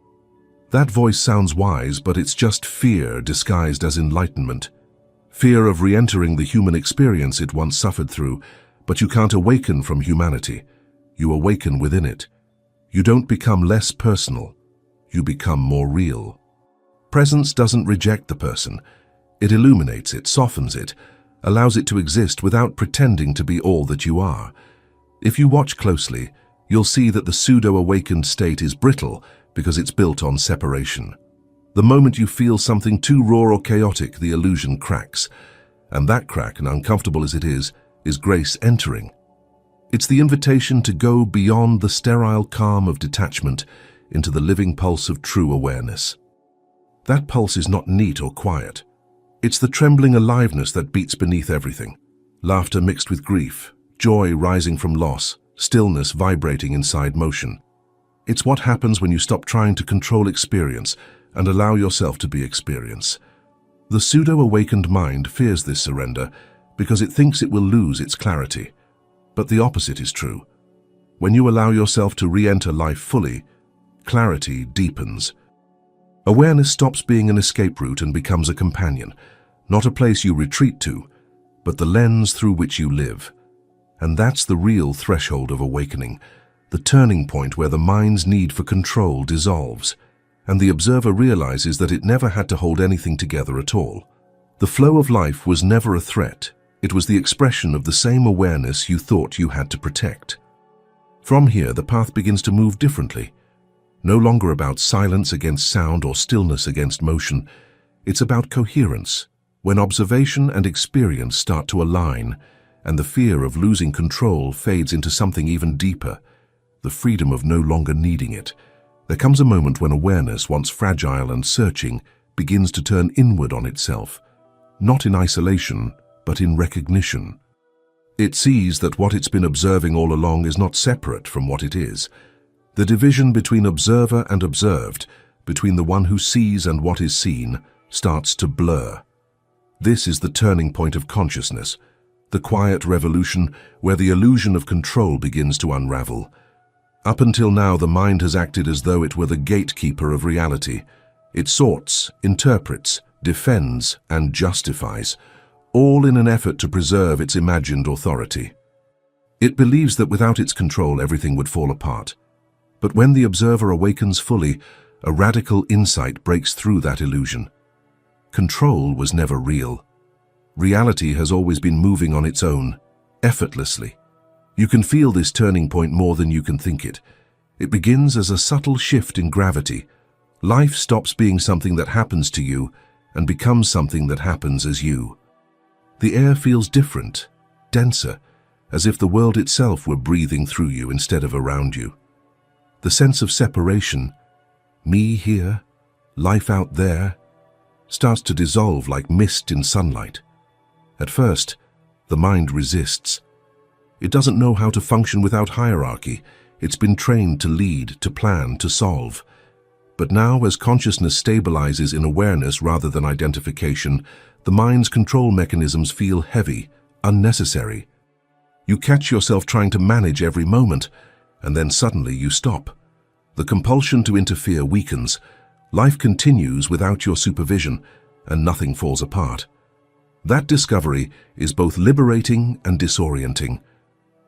That voice sounds wise, but it's just fear disguised as enlightenment. Fear of re-entering the human experience it once suffered through, but you can't awaken from humanity. You awaken within it. You don't become less personal. You become more real. Presence doesn't reject the person. It illuminates it, softens it, allows it to exist without pretending to be all that you are. If you watch closely, you'll see that the pseudo-awakened state is brittle because it's built on separation. The moment you feel something too raw or chaotic, the illusion cracks. And that crack, and uncomfortable as it is grace entering. It's the invitation to go beyond the sterile calm of detachment into the living pulse of true awareness. That pulse is not neat or quiet. It's the trembling aliveness that beats beneath everything. Laughter mixed with grief, joy rising from loss, stillness vibrating inside motion. It's what happens when you stop trying to control experience and allow yourself to be experience. The pseudo-awakened mind fears this surrender because it thinks it will lose its clarity. But the opposite is true. When you allow yourself to re-enter life fully, clarity deepens. Awareness stops being an escape route and becomes a companion, not a place you retreat to, but the lens through which you live. And that's the real threshold of awakening, the turning point where the mind's need for control dissolves, and the observer realizes that it never had to hold anything together at all. The flow of life was never a threat. It was the expression of the same awareness you thought you had to protect. From here, the path begins to move differently. No longer about silence against sound or stillness against motion. It's about coherence, when observation and experience start to align, and the fear of losing control fades into something even deeper, the freedom of no longer needing it. There comes a moment when awareness, once fragile and searching, begins to turn inward on itself, not in isolation, but in recognition. It sees that what it's been observing all along is not separate from what it is. The division between observer and observed, between the one who sees and what is seen, starts to blur. This is the turning point of consciousness, the quiet revolution where the illusion of control begins to unravel. Up until now, the mind has acted as though it were the gatekeeper of reality. It sorts, interprets, defends, and justifies, all in an effort to preserve its imagined authority. It believes that without its control, everything would fall apart. But when the observer awakens fully, a radical insight breaks through that illusion. Control was never real. Reality has always been moving on its own, effortlessly. You can feel this turning point more than you can think it. It begins as a subtle shift in gravity. Life stops being something that happens to you and becomes something that happens as you. The air feels different, denser, as if the world itself were breathing through you instead of around you. The sense of separation, me here, life out there, starts to dissolve like mist in sunlight. At first, the mind resists. It doesn't know how to function without hierarchy. It's been trained to lead, to plan, to solve. But now, as consciousness stabilizes in awareness rather than identification, the mind's control mechanisms feel heavy, unnecessary. You catch yourself trying to manage every moment, and then suddenly you stop. The compulsion to interfere weakens. Life continues without your supervision, and nothing falls apart. That discovery is both liberating and disorienting.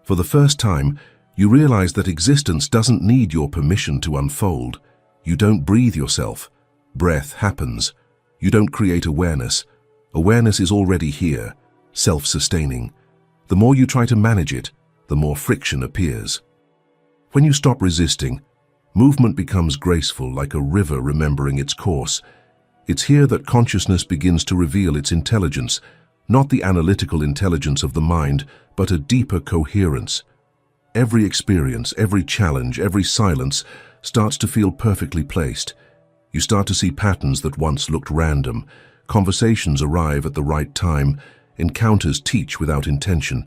For the first time, you realize that existence doesn't need your permission to unfold. You don't breathe yourself. Breath happens. You don't create awareness. Awareness is already here, self-sustaining. The more you try to manage it, the more friction appears. When you stop resisting, movement becomes graceful, like a river remembering its course. It's here that consciousness begins to reveal its intelligence, not the analytical intelligence of the mind, but a deeper coherence. Every experience, every challenge, every silence starts to feel perfectly placed. You start to see patterns that once looked random. Conversations arrive at the right time. Encounters teach without intention.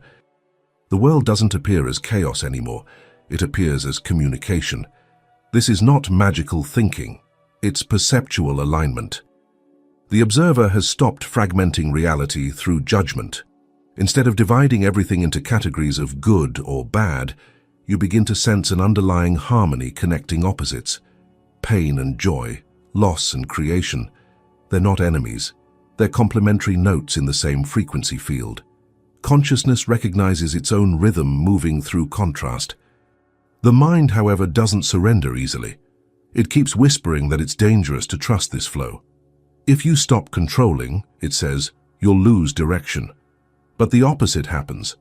The world doesn't appear as chaos anymore. It appears as communication. This is not magical thinking. It's perceptual alignment. The observer has stopped fragmenting reality through judgment. Instead of dividing everything into categories of good or bad, you begin to sense an underlying harmony connecting opposites. Pain and joy, loss and creation. They're not enemies. They're complementary notes in the same frequency field. Consciousness recognizes its own rhythm moving through contrast. The mind, however, doesn't surrender easily. It keeps whispering that it's dangerous to trust this flow. If you stop controlling, it says, you'll lose direction. But the opposite happens.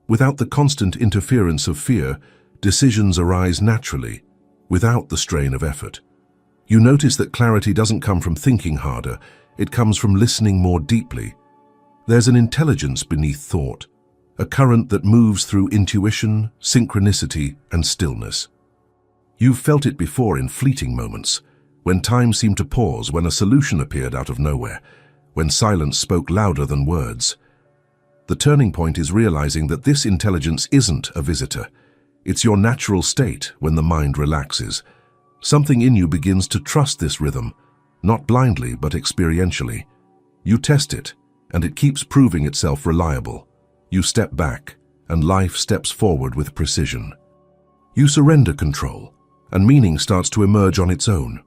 Without the constant interference of fear, decisions arise naturally, without the strain of effort. You notice that clarity doesn't come from thinking harder, it comes from listening more deeply. There's an intelligence beneath thought, a current that moves through intuition, synchronicity, and stillness. You've felt it before in fleeting moments, when time seemed to pause, when a solution appeared out of nowhere, when silence spoke louder than words. The turning point is realizing that this intelligence isn't a visitor. It's your natural state when the mind relaxes. Something in you begins to trust this rhythm, not blindly but experientially. You test it, and it keeps proving itself reliable. You step back, and life steps forward with precision. You surrender control, and meaning starts to emerge on its own.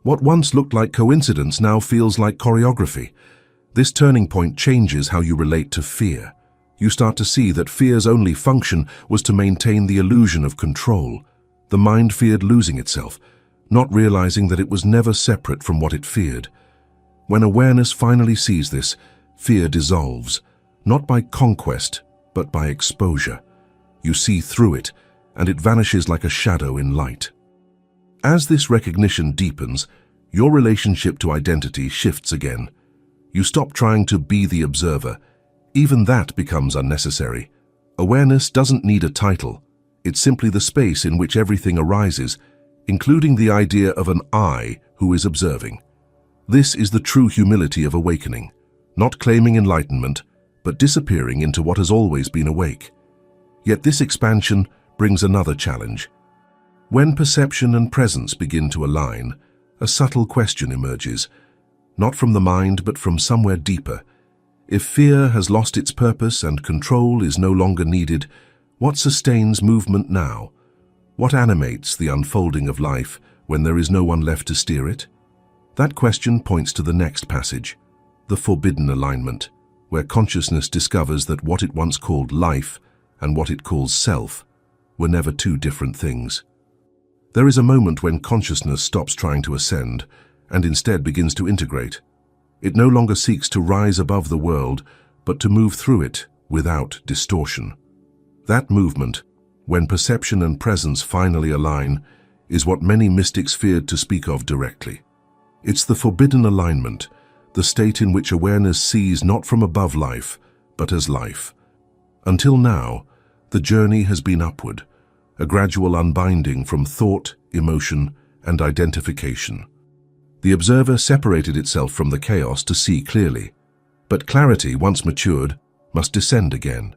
What once looked like coincidence now feels like choreography. This turning point changes how you relate to fear. You start to see that fear's only function was to maintain the illusion of control. The mind feared losing itself, not realizing that it was never separate from what it feared. When awareness finally sees this, fear dissolves, not by conquest, but by exposure. You see through it, and it vanishes like a shadow in light. As this recognition deepens, your relationship to identity shifts again. You stop trying to be the observer. Even that becomes unnecessary. Awareness doesn't need a title. It's simply the space in which everything arises, including the idea of an I who is observing. This is the true humility of awakening, not claiming enlightenment, but disappearing into what has always been awake. Yet this expansion brings another challenge. When perception and presence begin to align, a subtle question emerges, not from the mind but from somewhere deeper. If fear has lost its purpose and control is no longer needed, what sustains movement now? What animates the unfolding of life when there is no one left to steer it? That question points to the next passage, the forbidden alignment, where consciousness discovers that what it once called life and what it calls self were never two different things. There is a moment when consciousness stops trying to ascend and instead begins to integrate. It no longer seeks to rise above the world, but to move through it without distortion. That movement, when perception and presence finally align, is what many mystics feared to speak of directly. It's the forbidden alignment, the state in which awareness sees not from above life, but as life. Until now, the journey has been upward, a gradual unbinding from thought, emotion, and identification. The observer separated itself from the chaos to see clearly. But clarity, once matured, must descend again.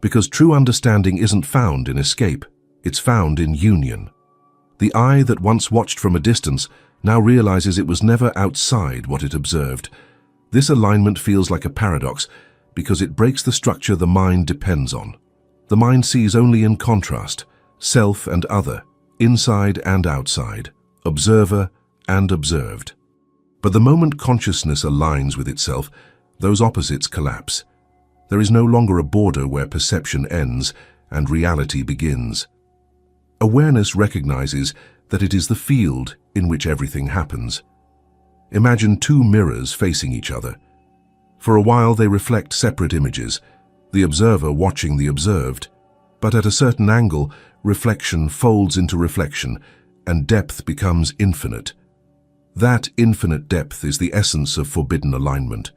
Because true understanding isn't found in escape, it's found in union. The eye that once watched from a distance now realizes it was never outside what it observed. This alignment feels like a paradox because it breaks the structure the mind depends on. The mind sees only in contrast, self and other, inside and outside, observer and observed. But the moment consciousness aligns with itself, those opposites collapse. There is no longer a border where perception ends and reality begins. Awareness recognizes that it is the field in which everything happens. Imagine two mirrors facing each other. For a while they reflect separate images, the observer watching the observed. But at a certain angle, reflection folds into reflection, and depth becomes infinite. That infinite depth is the essence of forbidden alignment.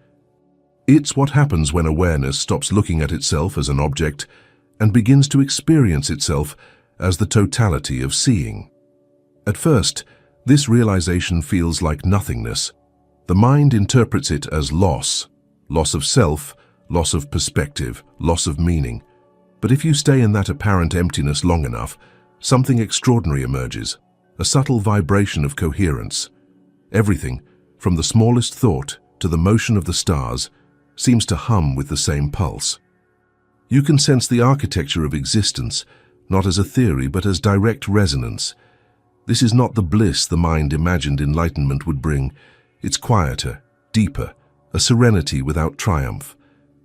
It's what happens when awareness stops looking at itself as an object and begins to experience itself as the totality of seeing. At first, this realization feels like nothingness. The mind interprets it as loss of self, loss of perspective, loss of meaning. But if you stay in that apparent emptiness long enough, something extraordinary emerges, a subtle vibration of coherence. Everything, from the smallest thought to the motion of the stars, seems to hum with the same pulse. You can sense the architecture of existence, not as a theory but as direct resonance. This is not the bliss the mind imagined enlightenment would bring. It's quieter, deeper, a serenity without triumph.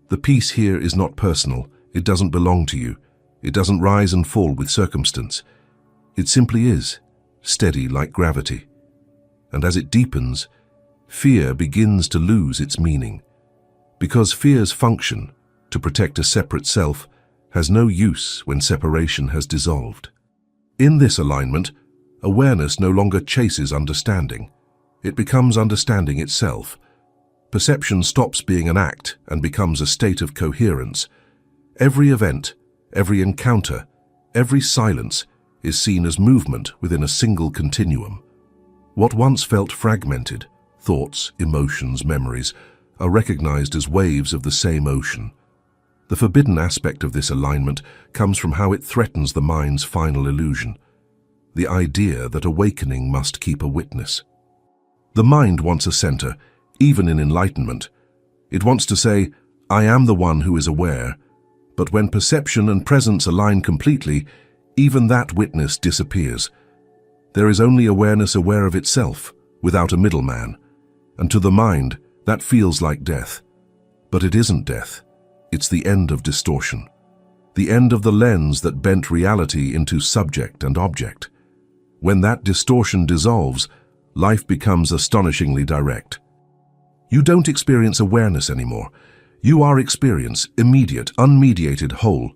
The peace here is not personal. It doesn't belong to you. It doesn't rise and fall with circumstance. It simply is, steady like gravity. And as it deepens, fear begins to lose its meaning. Because fear's function, to protect a separate self, has no use when separation has dissolved. In this alignment, awareness no longer chases understanding. It becomes understanding itself. Perception stops being an act and becomes a state of coherence. Every event, every encounter, every silence is seen as movement within a single continuum. What once felt fragmented, thoughts, emotions, memories, are recognized as waves of the same ocean. The forbidden aspect of this alignment comes from how it threatens the mind's final illusion, the idea that awakening must keep a witness. The mind wants a center, even in enlightenment. It wants to say, I am the one who is aware. But when perception and presence align completely, even that witness disappears. There is only awareness aware of itself, without a middleman. And to the mind, that feels like death. But it isn't death. It's the end of distortion. The end of the lens that bent reality into subject and object. When that distortion dissolves, life becomes astonishingly direct. You don't experience awareness anymore. You are experience, immediate, unmediated, whole.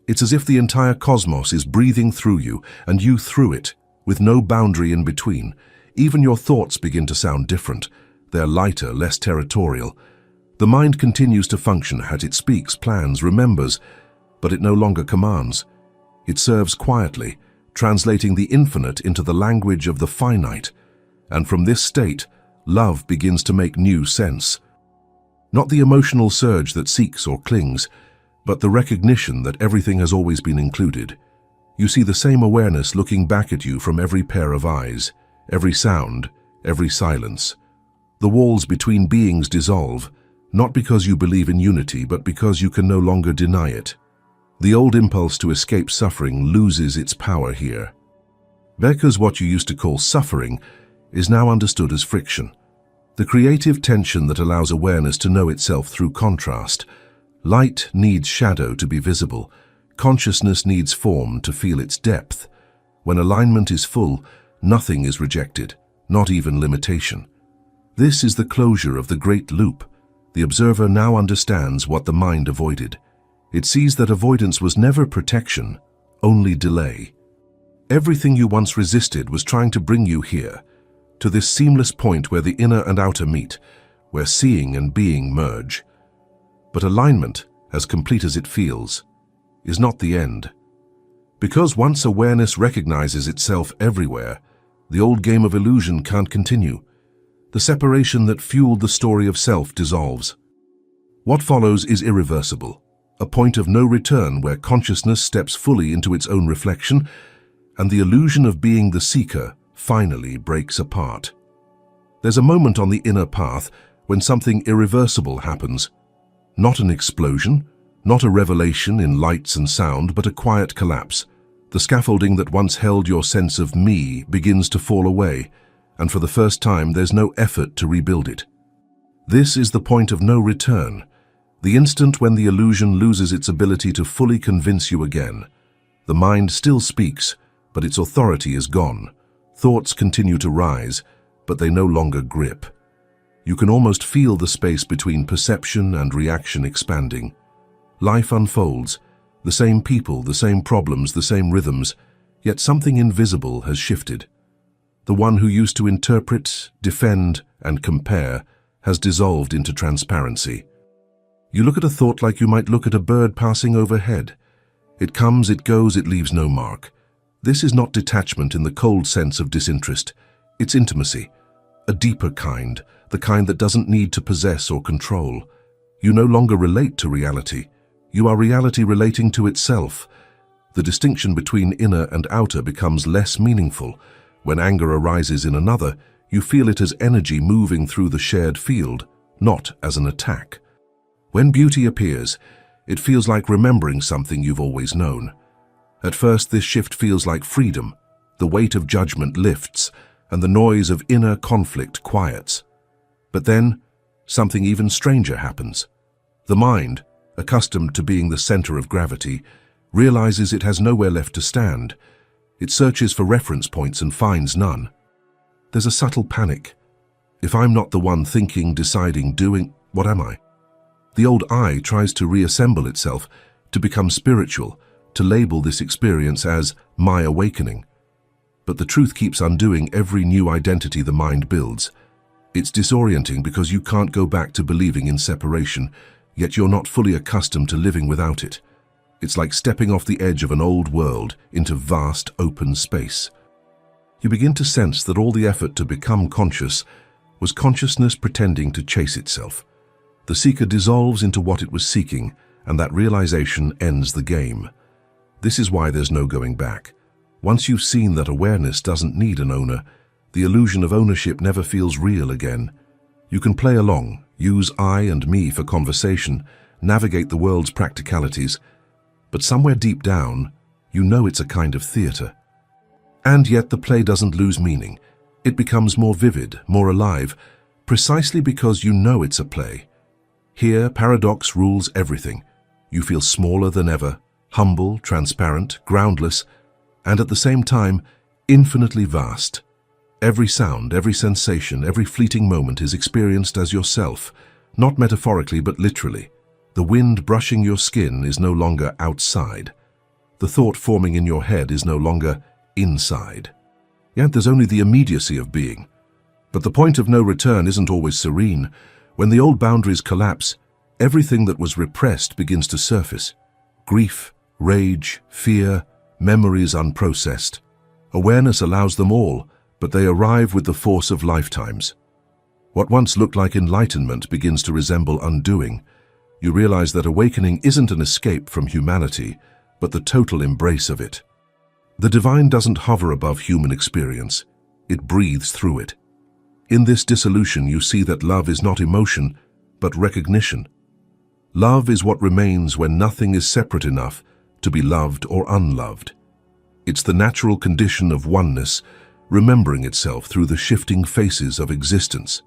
It's as if the entire cosmos is breathing through you and you through it, with no boundary in between. Even your thoughts begin to sound different. They're lighter, less territorial. The mind continues to function as it speaks, plans, remembers, but it no longer commands. It serves quietly, translating the infinite into the language of the finite. And from this state, love begins to make new sense. Not the emotional surge that seeks or clings, but the recognition that everything has always been included. You see the same awareness looking back at you from every pair of eyes, every sound, every silence. The walls between beings dissolve, not because you believe in unity, but because you can no longer deny it. The old impulse to escape suffering loses its power here. Because what you used to call suffering is now understood as friction. The creative tension that allows awareness to know itself through contrast. Light needs shadow to be visible. Consciousness needs form to feel its depth. When alignment is full, nothing is rejected, not even limitation. This is the closure of the great loop. The observer now understands what the mind avoided. It sees that avoidance was never protection, only delay. Everything you once resisted was trying to bring you here, to this seamless point where the inner and outer meet, where seeing and being merge. But alignment, as complete as it feels, is not the end. Because once awareness recognizes itself everywhere, the old game of illusion can't continue. The separation that fueled the story of self dissolves. What follows is irreversible, a point of no return where consciousness steps fully into its own reflection, and the illusion of being the seeker finally breaks apart. There's a moment on the inner path when something irreversible happens. Not an explosion, not a revelation in lights and sound, but a quiet collapse. The scaffolding that once held your sense of me begins to fall away, and for the first time there's no effort to rebuild it. This is the point of no return, the instant when the illusion loses its ability to fully convince you again. The mind still speaks, but its authority is gone. Thoughts continue to rise, but they no longer grip. You can almost feel the space between perception and reaction expanding. Life unfolds, the same people, the same problems, the same rhythms, yet something invisible has shifted. The one who used to interpret, defend, and compare has dissolved into transparency. You look at a thought like you might look at a bird passing overhead. It comes, it goes, it leaves no mark. This is not detachment in the cold sense of disinterest. It's intimacy, a deeper kind, the kind that doesn't need to possess or control. You no longer relate to reality. You are reality relating to itself. The distinction between inner and outer becomes less meaningful. When anger arises in another, you feel it as energy moving through the shared field, not as an attack. When beauty appears, it feels like remembering something you've always known. At first, this shift feels like freedom. The weight of judgment lifts, and the noise of inner conflict quiets. But then, something even stranger happens. The mind, accustomed to being the center of gravity, realizes it has nowhere left to stand. It searches for reference points and finds none. There's a subtle panic. If I'm not the one thinking, deciding, doing, what am I? The old I tries to reassemble itself, to become spiritual, to label this experience as my awakening. But the truth keeps undoing every new identity the mind builds. It's disorienting because you can't go back to believing in separation, yet you're not fully accustomed to living without it. It's like stepping off the edge of an old world into vast open space. You begin to sense that all the effort to become conscious was consciousness pretending to chase itself. The seeker dissolves into what it was seeking, and that realization ends the game. This is why there's no going back. Once you've seen that awareness doesn't need an owner, the illusion of ownership never feels real again. You can play along, use I and me for conversation, navigate the world's practicalities, but somewhere deep down, you know it's a kind of theater. And yet the play doesn't lose meaning. It becomes more vivid, more alive, precisely because you know it's a play. Here, paradox rules everything. You feel smaller than ever, humble, transparent, groundless, and at the same time, infinitely vast. Every sound, every sensation, every fleeting moment is experienced as yourself, not metaphorically but literally. The wind brushing your skin is no longer outside. The thought forming in your head is no longer inside. Yet there's only the immediacy of being. But the point of no return isn't always serene. When the old boundaries collapse, everything that was repressed begins to surface. Grief, rage, fear, memories unprocessed. Awareness allows them all, but they arrive with the force of lifetimes. What once looked like enlightenment begins to resemble undoing. You realize that awakening isn't an escape from humanity, but the total embrace of it. The divine doesn't hover above human experience. It breathes through it. In this dissolution, you see that love is not emotion, but recognition. Love is what remains when nothing is separate enough to be loved or unloved. It's the natural condition of oneness, remembering itself through the shifting faces of existence.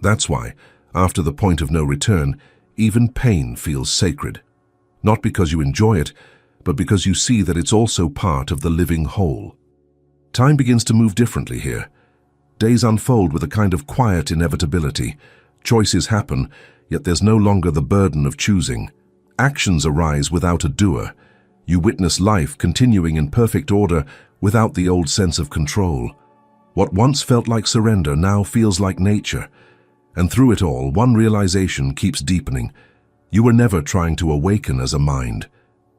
That's why, after the point of no return, even pain feels sacred. Not because you enjoy it, but because you see that it's also part of the living whole. Time begins to move differently here. Days unfold with a kind of quiet inevitability. Choices happen, yet there's no longer the burden of choosing. Actions arise without a doer. You witness life continuing in perfect order without the old sense of control. What once felt like surrender now feels like nature. And through it all, one realization keeps deepening. You were never trying to awaken as a mind.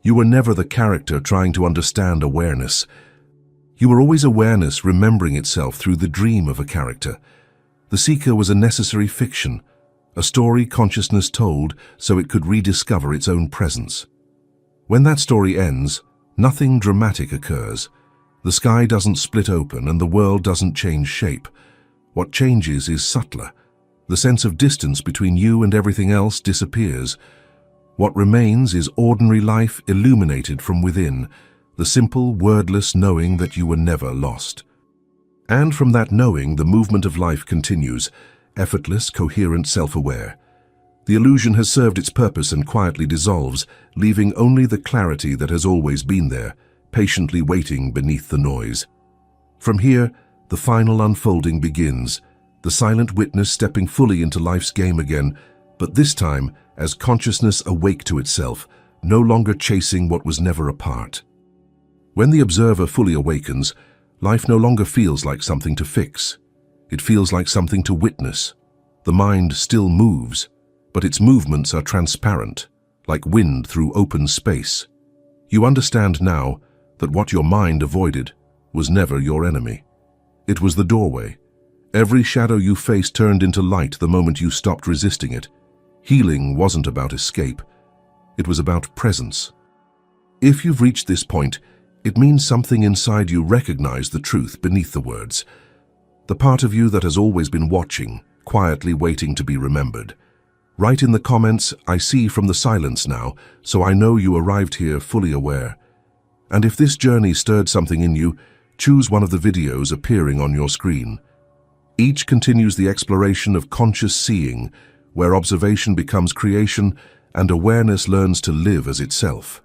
You were never the character trying to understand awareness. You were always awareness remembering itself through the dream of a character. The seeker was a necessary fiction, a story consciousness told so it could rediscover its own presence. When that story ends, nothing dramatic occurs. The sky doesn't split open and the world doesn't change shape. What changes is subtler. The sense of distance between you and everything else disappears. What remains is ordinary life illuminated from within, the simple, wordless knowing that you were never lost. And from that knowing, the movement of life continues, effortless, coherent, self-aware. The illusion has served its purpose and quietly dissolves, leaving only the clarity that has always been there, patiently waiting beneath the noise. From here, the final unfolding begins, the silent witness stepping fully into life's game again, but this time as consciousness awake to itself, no longer chasing what was never a part. When the observer fully awakens, life no longer feels like something to fix. It feels like something to witness. The mind still moves, but its movements are transparent, like wind through open space. You understand now that what your mind avoided was never your enemy. It was the doorway. Every shadow you faced turned into light the moment you stopped resisting it. Healing wasn't about escape. It was about presence. If you've reached this point, it means something inside you recognized the truth beneath the words. The part of you that has always been watching, quietly waiting to be remembered. Write in the comments, "I see from the silence now, so I know you arrived here fully aware." And if this journey stirred something in you, choose one of the videos appearing on your screen. Each continues the exploration of conscious seeing, where observation becomes creation and awareness learns to live as itself.